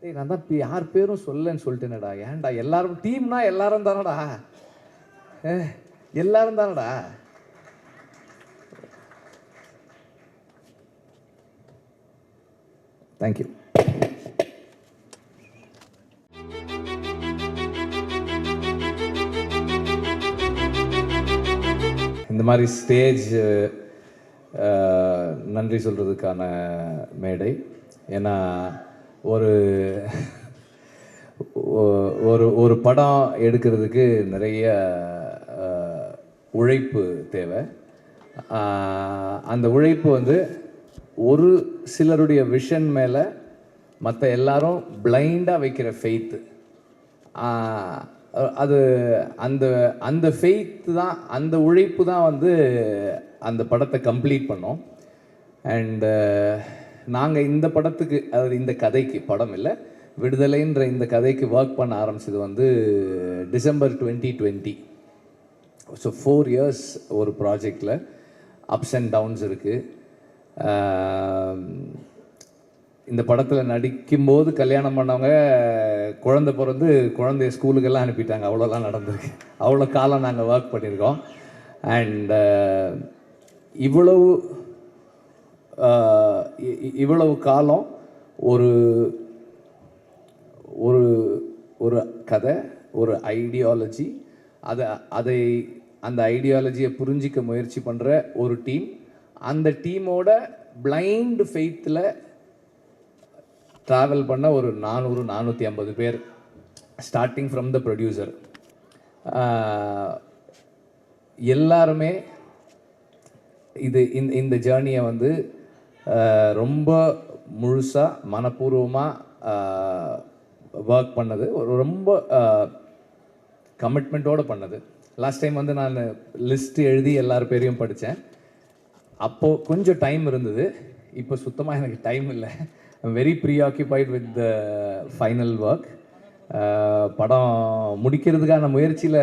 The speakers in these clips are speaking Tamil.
டேய் நான் தான் யார் பேரும் சொல்லன்னு சொல்லிட்டேனடா. ஏன்டா எல்லாரும் டீம்னா எல்லாரும் தானடா, எல்லாரும் தானடா. தேங்க்யூ. இந்த மாதிரி ஸ்டேஜ் நன்றி சொல்கிறதுக்கான மேடை. ஏன்னா ஒரு ஒரு படம் எடுக்கிறதுக்கு நிறைய உழைப்பு தேவை. அந்த உழைப்பு வந்து ஒரு சிலருடைய விஷன் மேலே மற்ற எல்லாரும் பிளைண்டாக வைக்கிற ஃபெய்த்து, அது அந்த அந்த ஃபெய்த்து தான், அந்த உழைப்பு தான் வந்து அந்த படத்தை கம்ப்ளீட் பண்ணோம். அண்டு நாங்கள் இந்த படத்துக்கு, அதாவது இந்த கதைக்கு, படம் இல்லை விடுதலைன்ற இந்த கதைக்கு ஒர்க் பண்ண ஆரம்பிச்சது வந்து டிசம்பர் 2020. ஸோ 4 years ஒரு ப்ராஜெக்டில் அப்ஸ் அண்ட் டவுன்ஸ் இருக்குது. இந்த படத்தில் நடிக்கும்போது கல்யாணம் பண்ணவங்க குழந்தை பிறந்து குழந்தைய ஸ்கூலுக்கெல்லாம் அனுப்பிட்டாங்க. அவ்வளோலாம் நடந்திருக்கு. அவ்வளோ காலம் நாங்கள் ஒர்க் பண்ணியிருக்கோம். அண்ட் இவ்வளவு காலம் ஒரு ஒரு ஒரு கதை, ஒரு ஐடியாலஜி, அந்த ஐடியாலஜியை புரிஞ்சிக்க முயற்சி பண்ணுற ஒரு டீம், அந்த டீமோட பிளைண்ட் ஃபெய்த்தில் ட்ராவல் பண்ண ஒரு 400-450 பேர், ஸ்டார்டிங் ஃப்ரம் த ப்ரொடியூசர். எல்லாருமே இந்த ஜேர்னியை வந்து ரொம்ப முழுசாக மனப்பூர்வமாக ஒர்க் பண்ணது, ரொம்ப கமிட்மெண்ட்டோடு பண்ணது. லாஸ்ட் டைம் வந்து நான் லிஸ்ட்டு எழுதி எல்லார் பேரையும் படித்தேன். அப்போது கொஞ்சம் டைம் இருந்தது. இப்போ சுத்தமாக எனக்கு டைம் இல்லை. I'm very preoccupied with the final work. படம் முடிக்கிறதுக்கான முயற்சியில்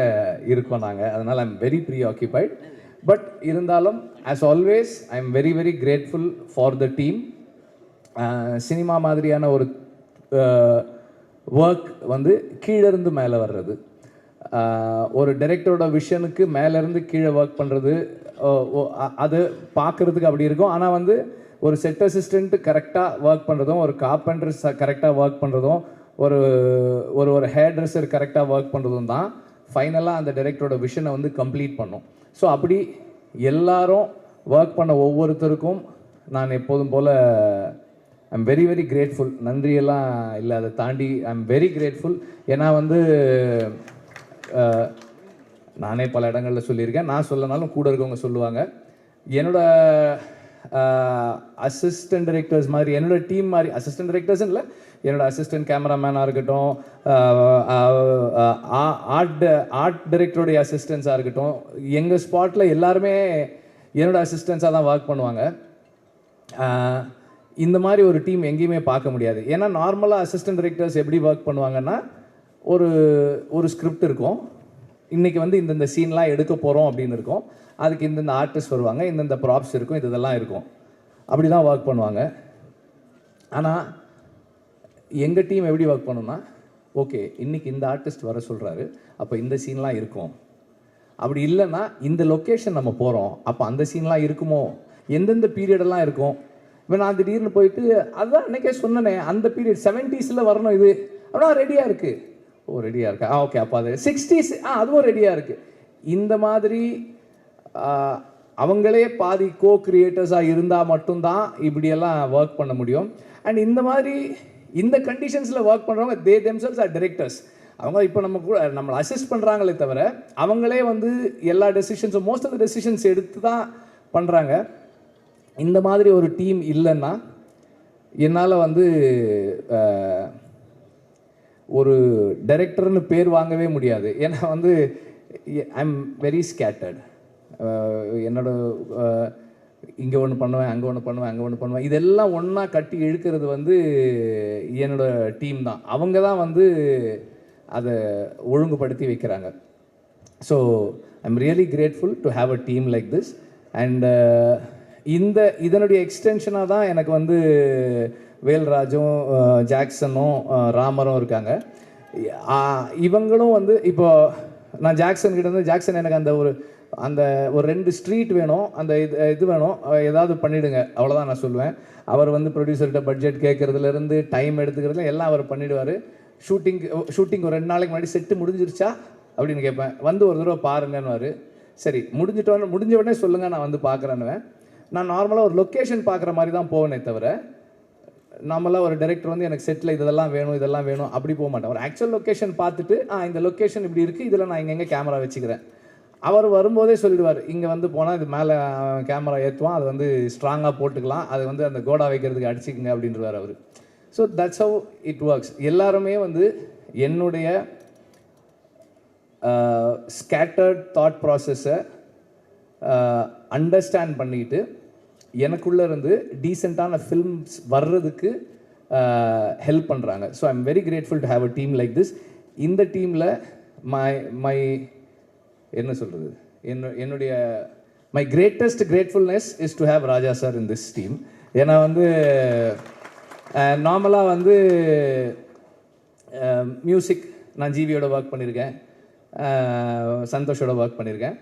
இருக்கோம் நாங்கள். அதனால் ஐம் வெரி ப்ரீஆக்கியூபைட். பட் இருந்தாலும் as always I am very very grateful for the team. Cinema மாதிரியான ஒரு ஒர்க் வந்து கீழேருந்து மேலே வர்றது, ஒரு டைரக்டரோட விஷனுக்கு மேலேருந்து கீழே ஒர்க் பண்ணுறது, அது பார்க்குறதுக்கு அப்படி இருக்கும். ஆனால் வந்து ஒரு செட் அசிஸ்டண்ட்டு கரெக்டாக ஒர்க் பண்ணுறதும், ஒரு கார்பெண்டர் கரெக்டாக ஒர்க் பண்ணுறதும், ஒரு ஒரு ஹேர் ட்ரெஸ்ஸர் கரெக்டாக ஒர்க் பண்ணுறதும் தான் ஃபைனலாக அந்த டைரக்டரோட விஷனை வந்து கம்ப்ளீட் பண்ணும். ஸோ அப்படி எல்லாரும் ஒர்க் பண்ண ஒவ்வொருத்தருக்கும் நான் எப்போதும் போல் ஐம் வெரி வெரி கிரேட்ஃபுல். நன்றியெல்லாம் இல்லை, அதை தாண்டி ஐம் வெரி கிரேட்ஃபுல். ஏன்னா வந்து நானே பல இடங்களில் சொல்லியிருக்கேன், நான் சொல்லனாலும் கூட இருக்கவங்க சொல்லுவாங்க, என்னோட அசிஸ்டன்ட் டைரக்டர்ஸ் மாதிரி, என்னோட டீம் மாதிரி, அசிஸ்டன்ட் டைரக்டர்ஸ் இல்லை, என்னோட அசிஸ்டன்ட் கேமராமேனாக இருக்கட்டும், ஆர்ட் டைரக்டருடைய அசிஸ்டன்ஸாக இருக்கட்டும், எங்கள் ஸ்பாட்டில் எல்லாருமே என்னோட அசிஸ்டன்ஸாக தான் ஒர்க் பண்ணுவாங்க. இந்த மாதிரி ஒரு டீம் எங்கேயுமே பார்க்க முடியாது. ஏன்னா நார்மலாக அசிஸ்டன்ட் டைரக்டர்ஸ் எப்படி ஒர்க் பண்ணுவாங்கன்னா, ஒரு ஸ்கிரிப்ட் இருக்கும், இன்றைக்கி வந்து இந்தந்த சீன்லாம் எடுக்க போகிறோம் அப்படின்னு இருக்கும், அதுக்கு இந்தந்த ஆர்டிஸ்ட் வருவாங்க, இந்தந்த ப்ராப்ஸ் இருக்கும், இதெல்லாம் இருக்கும், அப்படி தான் ஒர்க் பண்ணுவாங்க. ஆனால் எங்கள் டீம் எப்படி ஒர்க் பண்ணணும்னா, ஓகே இன்றைக்கி இந்த ஆர்டிஸ்ட் வர சொல்கிறாரு, அப்போ இந்த சீன்லாம் இருக்கும், அப்படி இல்லைன்னா இந்த லொக்கேஷன் நம்ம போகிறோம், அப்போ அந்த சீன்லாம் இருக்குமோ, எந்தெந்த பீரியடெல்லாம் இருக்கும். இப்போ நான் திடீர்னு போயிட்டு அதுதான் அன்றைக்கே சொன்னேனே, அந்த பீரியட் 70s வரணும் இது, அப்படின்னா ரெடியாக இருக்குது, ஓ ரெடியாக இருக்கா, ஓகே அப்போ அது 60s, அதுவும் ரெடியாக இருக்குது. இந்த மாதிரி அவங்களே பாதி கோ கிரியேட்டர்ஸாக இருந்தால் மட்டும்தான் இப்படியெல்லாம் ஒர்க் பண்ண முடியும். அண்ட் இந்த மாதிரி இந்த கண்டிஷன்ஸில் ஒர்க் பண்ணுறவங்க தே தெம்செல்ஸ் ஆர் டைரக்டர்ஸ். அவங்க இப்போ நம்மளை அசிஸ்ட் பண்ணுறாங்களே தவிர அவங்களே வந்து எல்லா டெசிஷன்ஸும், மோஸ்ட் ஆஃப் த டெசிஷன்ஸ் எடுத்து தான் பண்ணுறாங்க. இந்த மாதிரி ஒரு டீம் இல்லைன்னா என்னால் வந்து ஒரு டைரக்டர்னு பேர் வாங்கவே முடியாது. ஏன்னா வந்து ஐ எம் வெரி ஸ்கேட்டர்ட். என்னோட இங்கே ஒன்று பண்ணுவேன், அங்கே ஒன்று பண்ணுவேன், அங்கே ஒன்று பண்ணுவேன், இதெல்லாம் ஒன்றா கட்டி இழுக்கிறது வந்து என்னோட டீம் தான். அவங்க தான் வந்து அதை ஒழுங்குபடுத்தி வைக்கிறாங்க. So I am really grateful to have a team like this. And இதனுடைய எக்ஸ்டென்ஷனாக தான் எனக்கு வந்து வேல்ராஜும் ஜாக்சனும் ராமரும் இருக்காங்க. இவங்களும் வந்து இப்போ நான் ஜாக்சன் கிட்ட இருந்து, ஜாக்சன் எனக்கு அந்த ஒரு 2 ஸ்ட்ரீட் வேணும், அந்த இது வேணும், ஏதாவது பண்ணிவிடுங்க, அவ்வளோதான் நான் சொல்லுவேன். அவர் வந்து ப்ரொடியூசர்கிட்ட பட்ஜெட் கேட்குறதுலேருந்து டைம் எடுத்துக்கிறதுல எல்லாம் அவர் பண்ணிவிடுவார். ஷூட்டிங் ஒரு 2 நாளைக்கு முன்னாடி செட்டு முடிஞ்சிருச்சா அப்படின்னு கேட்பேன். வந்து ஒரு தடவை பாருங்கன்னுவார். சரி முடிஞ்ச உடனே சொல்லுங்கள், நான் வந்து பார்க்குறேன்னுவேன். நான் நார்மலாக ஒரு லொக்கேஷன் பார்க்குற மாதிரி தான் போவேனே தவிர, நம்மளாம் ஒரு டைரக்டர் வந்து எனக்கு செட்டில் இதெல்லாம் வேணும் அப்படி போக மாட்டேன். ஒரு ஆக்சுவல் லொக்கேஷன் பார்த்துட்டு இந்த லொக்கேஷன் இப்படி இருக்குது, இதில் நான் எங்கே கேமரா வச்சுக்கிறேன். அவர் வரும்போதே சொல்லிடுவார், இங்கே வந்து போனால் இது மேலே கேமரா ஏற்றுவான், அது வந்து ஸ்ட்ராங்காக போட்டுக்கலாம், அது வந்து அந்த கோடா வைக்கிறதுக்கு அடிச்சுக்குங்க அப்படின்றவார் அவர். So that's how it works. எல்லாருமே வந்து என்னுடைய ஸ்கேட்டர்ட் தாட் ப்ராசஸை அண்டர்ஸ்டாண்ட் பண்ணிட்டு எனக்குள்ளே இருந்து டீசெண்டான ஃபில்ம்ஸ் வர்றதுக்கு ஹெல்ப் பண்ணுறாங்க. So I am very grateful to have a team like this. இந்த டீமில் மை என்ன சொல்கிறது, என்னுடைய my greatest gratefulness is to have Raja sir in this team. ஏன்னா வந்து நார்மலாக வந்து மியூசிக் நான் ஜிவியோட ஒர்க் பண்ணியிருக்கேன், சந்தோஷோட ஒர்க் பண்ணியிருக்கேன்.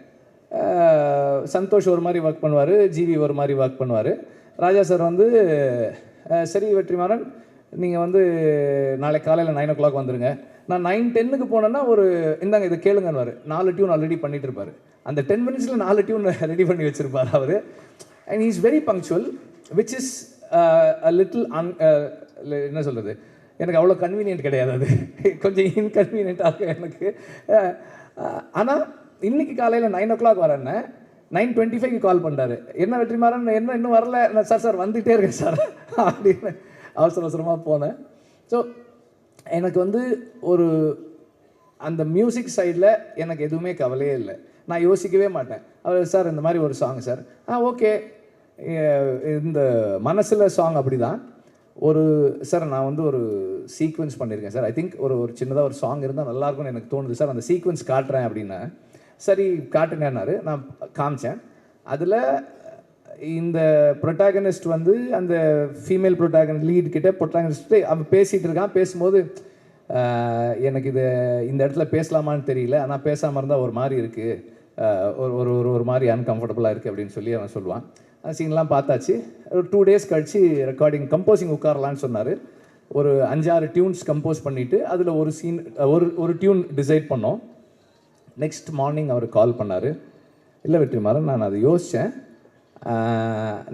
சந்தோஷ் ஒரு மாதிரி ஒர்க் பண்ணுவார், ஜிவி ஒரு மாதிரி ஒர்க் பண்ணுவார். ராஜா சார் வந்து சரி வெற்றிமாறன், நீங்கள் வந்து நாளைக்கு காலையில் 9 o'clock வந்துடுங்க. நான் 9:10 போனேன்னா இந்தாங்க இதை கேளுங்கன்னு 4 டியூன் ஆல்ரெடி பண்ணிட்டு இருப்பார். அந்த 10 minutesல 4 டியூன் ரெடி பண்ணி வச்சுருப்பார் அவர். And he is very punctual, which is a little என்ன சொல்கிறது, எனக்கு அவ்வளோ கன்வீனியன்ட் கிடையாது, அது கொஞ்சம் இன்கன்வீனியன்ட்டாக எனக்கு. ஆனால் இன்னைக்கு காலையில் 9 o'clock வரேன்னு 9:25 கால் பண்ணுறாரு. என்ன வெற்றிமாறன், என்ன இன்னும் வரல? சார் வந்துகிட்டே இருக்கேன் சார் அப்படின்னு அவசரமாக போனேன். ஸோ எனக்கு வந்து அந்த மியூசிக் சைடில் எனக்கு எதுவுமே கவலையே இல்லை. நான் யோசிக்கவே மாட்டேன். அவர் சார் இந்த மாதிரி ஒரு சாங் சார், ஓகே, இந்த மனசில் சாங் அப்படி தான். சார் நான் வந்து ஒரு சீக்வன்ஸ் பண்ணியிருக்கேன் சார், ஐ திங்க் ஒரு சின்னதாக ஒரு சாங் இருந்தால் நல்லாயிருக்கும்னு எனக்கு தோணுது சார், அந்த சீக்வன்ஸ் காட்டுறேன் அப்படின்னா. சரி காட்டுனேன்னாரு. நான் காமிச்சேன். அதில் இந்த ப்ரொட்டாகனிஸ்ட் வந்து அந்த ஃபீமேல் லீட் கிட்ட ப்ரொட்டாகனிஸ்ட்டு அவன் பேசிகிட்டு இருக்கான். பேசும்போது எனக்கு இந்த இடத்துல பேசலாமான்னு தெரியல, ஆனால் பேசாமல் இருந்தால் ஒரு மாதிரி இருக்குது, ஒரு மாதிரி அன்கம்ஃபர்டபுளாக இருக்குது அப்படின்னு சொல்லி அவன் சொல்லுவான். அந்த சீன்லாம் பார்த்தாச்சு. ஒரு 2 days கழித்து ரெக்கார்டிங் கம்போசிங் உட்காரலான்னு சொன்னார். ஒரு 5-6 டியூன்ஸ் கம்போஸ் பண்ணிவிட்டு அதில் ஒரு சீன் ஒரு டியூன் டிசைட் பண்ணோம். நெக்ஸ்ட் மார்னிங் அவர் கால் பண்ணார். இல்லை வெற்றிமாறன், நான் அதை யோசித்தேன்,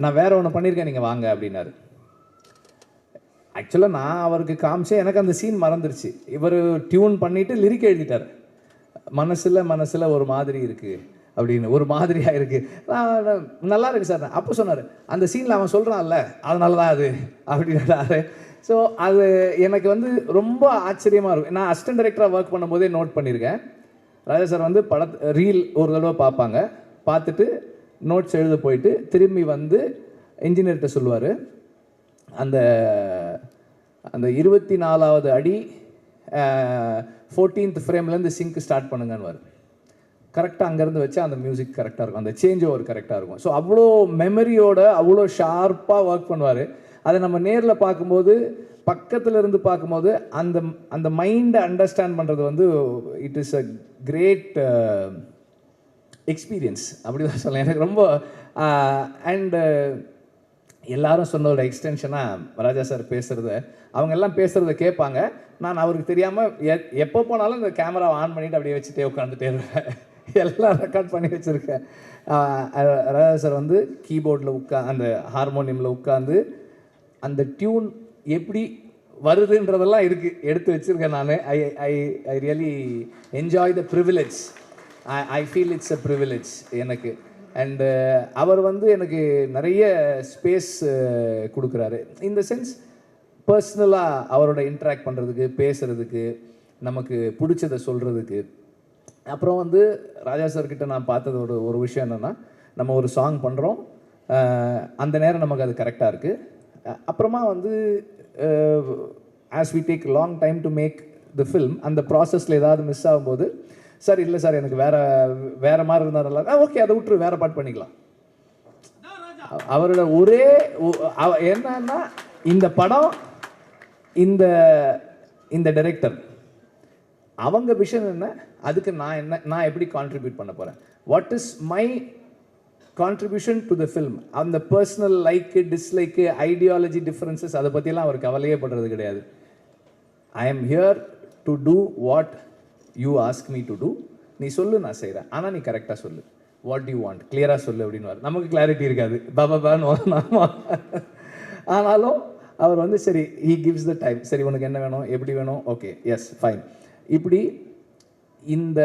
நான் வேறு ஒன்று பண்ணியிருக்கேன், நீங்கள் வாங்க அப்படின்னாரு. ஆக்சுவலாக நான் அவருக்கு காமிச்சேன், எனக்கு அந்த சீன் மறந்துருச்சு. இவர் டியூன் பண்ணிவிட்டு லிரிக் எழுதிட்டார். மனசில் ஒரு மாதிரி இருக்குது அப்படின்னு, ஒரு மாதிரியாக இருக்குது. நான் நல்லா இருக்கு சார். அப்போ சொன்னார், அந்த சீனில் அவன் சொல்கிறான்ல அதனால தான் அது அப்படின்னாரு. ஸோ அது எனக்கு வந்து ரொம்ப ஆச்சரியமாக இருக்கும். நான் அசிஸ்டன்ட் டைரக்டராக ஒர்க் பண்ணும்போதே நோட் பண்ணியிருக்கேன். ராஜா சார் வந்து ரீல் ஒரு தடவை பார்ப்பாங்க, பார்த்துட்டு நோட்ஸ் எழுத போயிட்டு திரும்பி வந்து இன்ஜினியர்கிட்ட சொல்லுவார், அந்த 24வது அடி 14th ஃப்ரேம்லேருந்து சிங்க் ஸ்டார்ட் பண்ணுங்கன்னு. கரெக்டாக அங்கேருந்து வச்சா அந்த மியூசிக் கரெக்டாக இருக்கும், அந்த சேஞ்ச் ஓவர் கரெக்டாக இருக்கும். ஸோ அவ்வளோ மெமரியோட அவ்வளோ ஷார்ப்பாக ஒர்க் பண்ணுவார். அதை நம்ம நேரில் பார்க்கும்போது, பக்கத்தில் இருந்து பார்க்கும்போது அந்த மைண்டை அண்டர்ஸ்டாண்ட் பண்ணுறது வந்து it is a great experience அப்படி தான் சொல்லலாம். எனக்கு ரொம்ப அண்டு எல்லாரும் சொன்னதோட எக்ஸ்டென்ஷனாக ராஜா சார் பேசுகிறத, அவங்க எல்லாம் பேசுகிறத கேட்பாங்க. நான் அவருக்கு தெரியாமல் எப்போ போனாலும் இந்த கேமராவை ஆன் பண்ணிவிட்டு அப்படியே வச்சுட்டே உட்காந்துட்டே இருப்பேன். எல்லாம் ரெக்கார்ட் பண்ணி வச்சுருக்கேன். ராஜா சார் வந்து கீபோர்டில் அந்த ஹார்மோனியமில் உட்காந்து அந்த டியூன் எப்படி வருதுன்றதெல்லாம் எடுத்து வச்சுருக்கேன் நான். I really enjoy the privilege. I feel it's a privilege எனக்கு. அண்டு அவர் வந்து எனக்கு நிறைய ஸ்பேஸ் கொடுக்குறாரு. இந்த சென்ஸ் பர்சனலாக அவரோட இன்ட்ராக்ட் பண்ணுறதுக்கு, பேசுகிறதுக்கு, நமக்கு பிடிச்சதை சொல்கிறதுக்கு. அப்புறம் வந்து ராஜா சார்கிட்ட நான் பார்த்தது ஒரு விஷயம் என்னென்னா, நம்ம ஒரு சாங் பண்ணுறோம், அந்த நேரம் நமக்கு அது கரெக்டாக இருக்குது. அப்புறமா வந்து as we take long time to make the film, அந்த ப்ராசஸில் ஏதாவது மிஸ் ஆகும்போது, சார் இல்லை சார் எனக்கு வேறு மாதிரி இருந்தால் நல்லா, ஓகே அதை விட்டுரு, வேறு பாட்டு பண்ணிக்கலாம். அவரோட என்னன்னா இந்த படம் இந்த இந்த டைரக்டர் அவங்க விஷன் என்ன, அதுக்கு நான் எப்படி கான்ட்ரிபியூட் பண்ண போகிறேன், what is my contribution to the film. அந்த personal like dislike ideology differences அதை பற்றியெல்லாம் அவர் கவலையே படுறது கிடையாது. I am here to do what you ask me to do. நீ சொல்லு, நான் செய்கிறேன், ஆனால் நீ கரெக்டாக சொல்லு, வாட் யூ வாண்ட் கிளியராக சொல்லு அப்படின்னு. நமக்கு கிளாரிட்டி இருக்காது, பாபான்னு. ஆனாலும் அவர் வந்து சரி, ஹீ கிவ்ஸ் த டைம். சரி, உனக்கு என்ன வேணும், எப்படி வேணும், ஓகே, எஸ், ஃபைன். இப்படி இந்த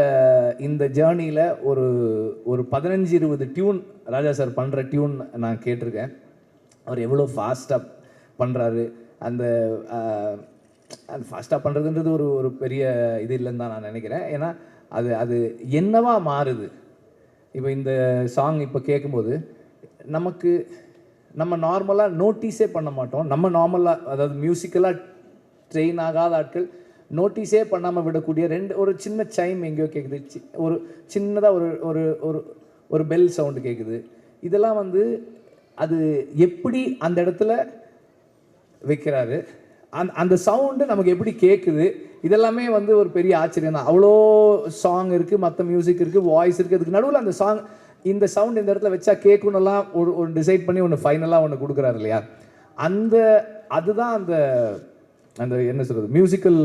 இந்த ஜேர்னியில் ஒரு 15-20 டியூன் ராஜா சார் பண்ணுற டியூன் நான் கேட்டிருக்கேன். அவர் எவ்வளோ ஃபாஸ்ட்டாக பண்ணுறாரு. அந்த ஃபாஸ்ட்டாக பண்ணுறதுன்றது ஒரு பெரிய இது இல்லைன்னு தான் நான் நினைக்கிறேன். ஏன்னா அது என்னவா மாறுது. இப்போ இந்த சாங் இப்போ கேட்கும்போது நம்ம நார்மலாக நோட்டீஸே பண்ண மாட்டோம். நம்ம நார்மலாக, அதாவது மியூசிக்கலாக ட்ரெயின் ஆகாத ஆட்கள் நோட்டீஸே பண்ணாமல் விடக்கூடிய ஒரு சின்ன சைம் எங்கேயோ கேட்குது, ஒரு சின்னதாக ஒரு பெல் சவுண்டு கேட்குது. இதெல்லாம் வந்து அது எப்படி அந்த இடத்துல வைக்கிறாரு, அந்த சவுண்டு நமக்கு எப்படி கேட்குது, இதெல்லாமே வந்து ஒரு பெரிய ஆச்சரியம் தான். அவ்வளோ சாங் இருக்குது, மற்ற மியூசிக் இருக்குது, வாய்ஸ் இருக்குது, அதுக்கு நடுவில் அந்த சாங் இந்த சவுண்ட் இந்த இடத்துல வச்சா கேட்கணும்லாம் ஒரு டிசைட் பண்ணி ஒன்று ஃபைனலாக ஒன்று கொடுக்குறாரு இல்லையா. அதுதான் அந்த என்ன சொல்கிறது, மியூசிக்கல்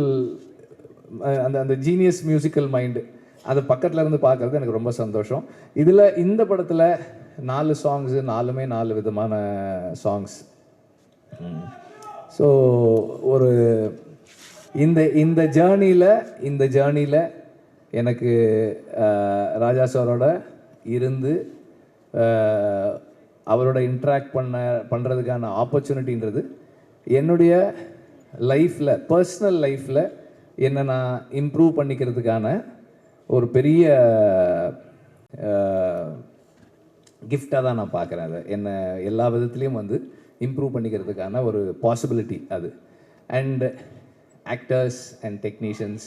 அந்த ஜீனியஸ் மியூசிக்கல் மைண்டு. அது பக்கத்தில் இருந்து பார்க்குறது எனக்கு ரொம்ப சந்தோஷம். இதில் இந்த படத்தில் 4 சாங்ஸு, 4மே 4 விதமான சாங்ஸ். ஸோ ஒரு இந்த ஜேர்னியில் எனக்கு ராஜா சாரோட இருந்து அவரோட இன்ட்ராக்ட் பண்ணுறதுக்கான ஆப்பர்ச்சுனிட்டின்றது என்னுடைய லைஃப்பில், பர்சனல் லைஃப்பில் என்னை நான் இம்ப்ரூவ் பண்ணிக்கிறதுக்கான ஒரு பெரிய கிஃப்டாக தான் நான் பார்க்குறேன். அதை என்னை எல்லா விதத்துலேயும் வந்து இம்ப்ரூவ் பண்ணிக்கிறதுக்கான ஒரு பாசிபிலிட்டி அது. அண்ட் ஆக்டர்ஸ் அண்ட் டெக்னீஷியன்ஸ்,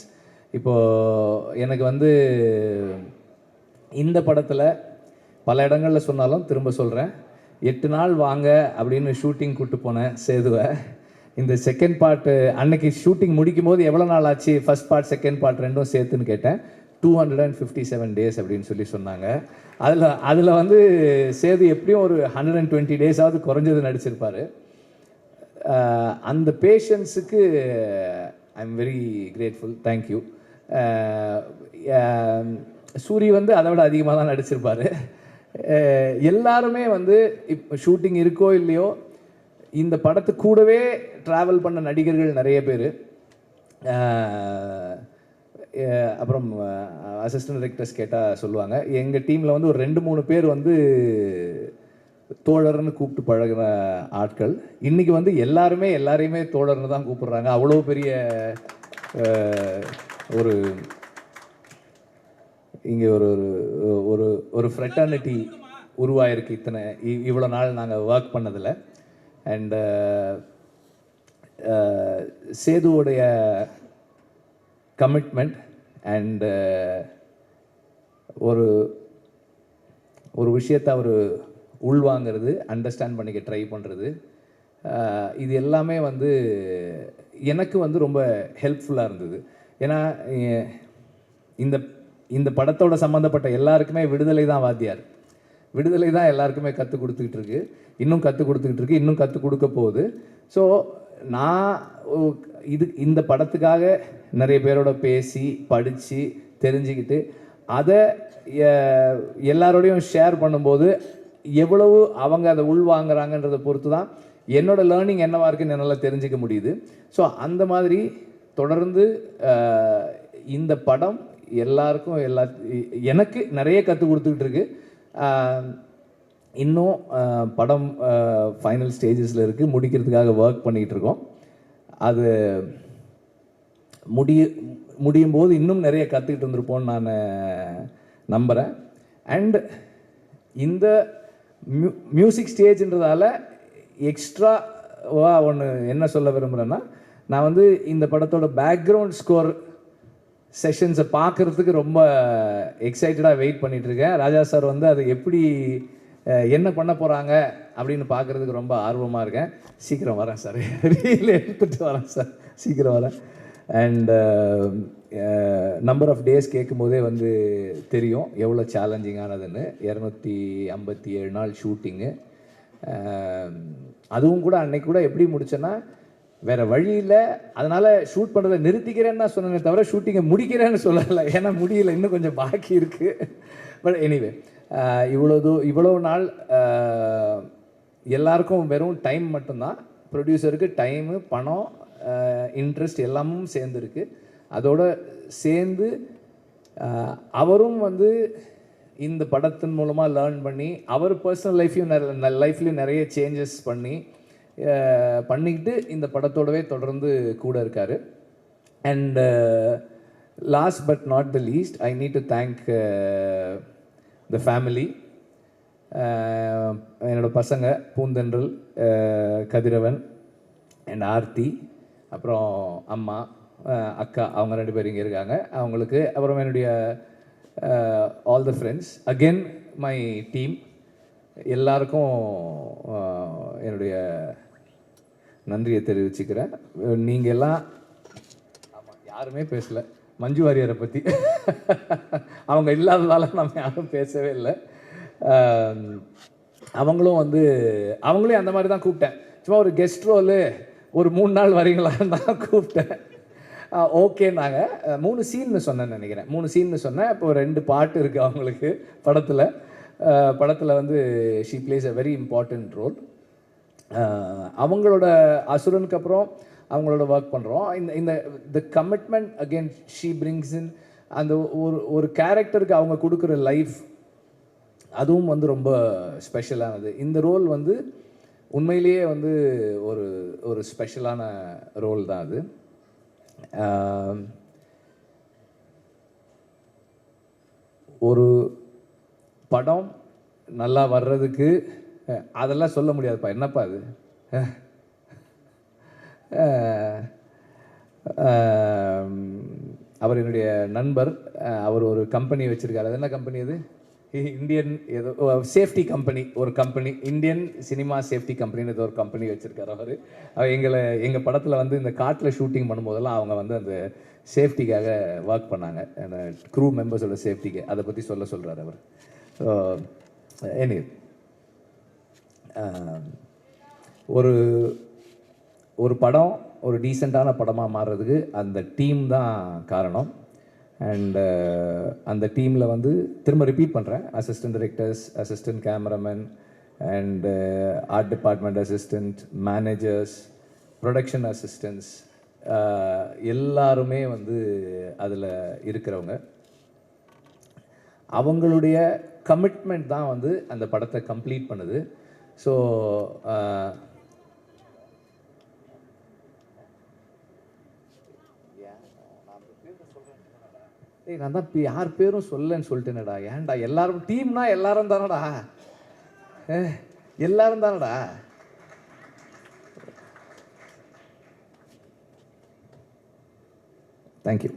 இப்போது எனக்கு வந்து இந்த படத்தில் பல இடங்களில் சொன்னாலும் திரும்ப சொல்கிறேன், 8 நாள் வாங்க அப்படின்னு ஷூட்டிங் கூப்பிட்டு போனேன் சேதுவை. இந்த செகண்ட் பார்ட்டு அன்னைக்கு ஷூட்டிங் முடிக்கும் போது எவ்வளோ நாள் ஆச்சு, ஃபர்ஸ்ட் பார்ட் செகண்ட் பார்ட் ரெண்டும் சேர்த்துன்னு கேட்டேன். 257 டேஸ் அப்படின்னு சொன்னாங்க. அதில் வந்து சேது எப்படியும் ஒரு 120 டேஸாவது குறைஞ்சது நடிச்சிருப்பார். அந்த பேஷன்ஸுக்கு I am very grateful, thank you. Soori வந்து அதை விட அதிகமாக தான் நடிச்சிருப்பார். எல்லாருமே வந்து இப்போ ஷூட்டிங் இருக்கோ இல்லையோ இந்த படத்து கூடவே ட்ராவல் பண்ண நடிகர்கள் நிறைய பேர். அப்புறம் அசிஸ்டன்ட் டைரக்டர்ஸ் கேட்டால் சொல்லுவாங்க, எங்கள் டீமில் வந்து ஒரு 2-3 பேர் வந்து தோழர்னு கூப்பிட்டு பழகிற ஆட்கள். இன்றைக்கி வந்து எல்லாரையுமே தோழர்னு தான் கூப்பிடுறாங்க. அவ்வளோ பெரிய ஒரு இங்கே ஒரு ஃப்ரெட்டர்னிட்டி உருவாயிருக்கு இவ்வளோ நாள் நாங்கள் ஒர்க் பண்ணதில். அண்ட் சேதுவோடைய கமிட்மெண்ட் அண்ட் ஒரு விஷயத்தை அவர் உள்வாங்கிறது, அண்டர்ஸ்டாண்ட் பண்ணிக்க ட்ரை பண்ணுறது, இது எல்லாமே வந்து எனக்கு வந்து ரொம்ப ஹெல்ப்ஃபுல்லாக இருந்தது. ஏன்னா இந்த படத்தோட சம்மந்தப்பட்ட எல்லாருக்குமே விடுதலை தான் வாத்தியார். விடுதலை தான் எல்லாருக்குமே கற்றுக் கொடுத்துக்கிட்டு இருக்கு, இன்னும் கற்றுக் கொடுத்துக்கிட்டு இருக்கு, இன்னும் கற்றுக் கொடுக்க போகுது. ஸோ நான் இந்த படத்துக்காக நிறைய பேரோட பேசி படித்து தெரிஞ்சுக்கிட்டு அதை எல்லாரோடையும் ஷேர் பண்ணும்போது எவ்வளவு அவங்க அதை உள்வாங்கிறாங்கன்றதை பொறுத்து தான் என்னோடய லேர்னிங் என்னவாக இருக்குன்னு என்னால் தெரிஞ்சிக்க முடியுது. ஸோ அந்த மாதிரி தொடர்ந்து இந்த படம் எல்லாருக்கும் எனக்கு நிறைய கற்றுக் கொடுத்துக்கிட்டு இருக்கு. இன்னும் படம் ஃபைனல் ஸ்டேஜஸில் இருக்குது, முடிக்கிறதுக்காக ஒர்க் பண்ணிக்கிட்டு இருக்கோம். அது முடியும் போது இன்னும் நிறைய கற்றுக்கிட்டு இருந்திருப்போம்னு நான் நம்புகிறேன். அண்ட் இந்த மியூசிக் ஸ்டேஜ்ன்றதால எக்ஸ்ட்ராவாக ஒன்று என்ன சொல்ல விரும்புகிறேன்னா, நான் வந்து இந்த படத்தோட பேக்ரவுண்ட் ஸ்கோர் செஷன்ஸை பார்க்குறதுக்கு ரொம்ப எக்ஸைட்டடாக வெயிட் பண்ணிகிட்ருக்கேன். ராஜா சார் வந்து அதை எப்படி என்ன பண்ண போகிறாங்க அப்படின்னு பார்க்குறதுக்கு ரொம்ப ஆர்வமாக இருக்கேன். சீக்கிரம் வரேன் சார், ரீல் எடுத்துகிட்டு வரேன் சார், சீக்கிரம் வரேன். அண்ட் நம்பர் ஆஃப் டேஸ் கேட்கும்போதே வந்து தெரியும் எவ்வளோ சேலஞ்சிங்கானதுன்னு. 257 நாள் ஷூட்டிங்கு. அதுவும் கூட அன்னைக்கு கூட எப்படி முடிச்சேன்னா, வேறு வழி இல்லை, அதனால் ஷூட் பண்ணுறதை நிறுத்திக்கிறேன்னு தான் சொன்னேனே தவிர ஷூட்டிங்கை முடிக்கிறேன்னு சொல்லலை. ஏன்னா முடியல, இன்னும் கொஞ்சம் பாக்கி இருக்குது. பட் எனிவே இவ்வளோ நாள் எல்லாருக்கும் வெறும் டைம் மட்டும்தான். ப்ரொடியூசருக்கு டைமு, பணம், இன்ட்ரெஸ்ட் எல்லாமும் சேர்ந்துருக்கு. அதோடு சேர்ந்து அவரும் வந்து இந்த படத்தின் மூலமாக லேர்ன் பண்ணி அவர் பர்சனல் லைஃப்லையும் நிறைய சேஞ்சஸ் பண்ணிக்கிட்டு இந்த படத்தோடவே தொடர்ந்து கூட இருக்கார். And last but not the least, I need to thank the family. என்னோடய பசங்க பூந்தென்றல், கதிரவன் அண்ட் ஆர்த்தி, அப்புறம் அம்மா, அக்கா, அவங்க 2 பேர் இங்கே இருக்காங்க, அவங்களுக்கு. அப்புறம் என்னுடைய all the friends, again my team, எல்லாருக்கும் என்னுடைய நன்றியை தெரிவிச்சுக்கிறேன். நீங்கள் எல்லாம் ஆமாம், யாருமே பேசலை மஞ்சு வாரியரை பற்றி. அவங்க இல்லாததால் நம்ம யாரும் பேசவே இல்லை. அவங்களையும் அந்த மாதிரி தான் கூப்பிட்டேன். சும்மா ஒரு கெஸ்ட் ரோலு, ஒரு 3 நாள் வரீங்களான்னு தான் கூப்பிட்டேன். ஓகே, நாங்கள் 3 சீன்னு சொன்னேன்னு நினைக்கிறேன். 3 சீன்னு சொன்னேன். இப்போ 2 பாட்டு இருக்குது அவங்களுக்கு படத்தில் வந்து she plays a very important role. அவங்களோட அசுரனுக்கு அப்புறம் அவங்களோட ஒர்க் பண்ணுறோம். இந்த the commitment again she brings in, அந்த ஒரு கேரக்டருக்கு அவங்க கொடுக்குற லைஃப், அதுவும் வந்து ரொம்ப ஸ்பெஷலானது. இந்த ரோல் வந்து உண்மையிலேயே வந்து ஒரு ஸ்பெஷலான ரோல் தான் அது. ஒரு படம் நல்லா வர்றதுக்கு அதெல்லாம் சொல்ல முடியாதுப்பா, என்னப்பா அது. அவர் என்னுடைய நண்பர், அவர் ஒரு கம்பெனி வச்சுருக்காரு. அது என்ன கம்பெனி அது? இந்தியன் ஏதோ சேஃப்டி கம்பெனி, ஒரு கம்பெனி, இந்தியன் சினிமா சேஃப்டி கம்பெனின்னு ஏதோ ஒரு கம்பெனி வச்சுருக்காரு அவர். எங்கள் படத்தில் வந்து இந்த காட்டில் ஷூட்டிங் பண்ணும்போதெல்லாம் அவங்க வந்து அந்த சேஃப்டிக்காக ஒர்க் பண்ணாங்க, அந்த க்ரூ மெம்பர்ஸோட சேஃப்டிக்கு. அதை பற்றி சொல்கிறார் அவர். ஸோ எனி ஒரு படம் ஒரு டீசெண்டான படமாக மாறுறதுக்கு அந்த டீம் தான் காரணம். அண்ட் அந்த டீமில் வந்து திரும்ப ரிப்பீட் பண்ணுறேன், assistant directors, assistant cameraman and art department assistant, managers, production assistants, எல்லாருமே வந்து அதில் இருக்கிறவங்க. அவங்களுடைய கமிட்மெண்ட் தான் வந்து அந்த படத்தை கம்ப்ளீட் பண்ணுது. ஸோ நான் தான் யார் பேரும் சொல்லன்னு சொல்லிட்டேனடா. ஏன்டா, எல்லாரும் டீம்னா எல்லாரும் தானடா, எல்லாரும் தானடா. தேங்க்யூ.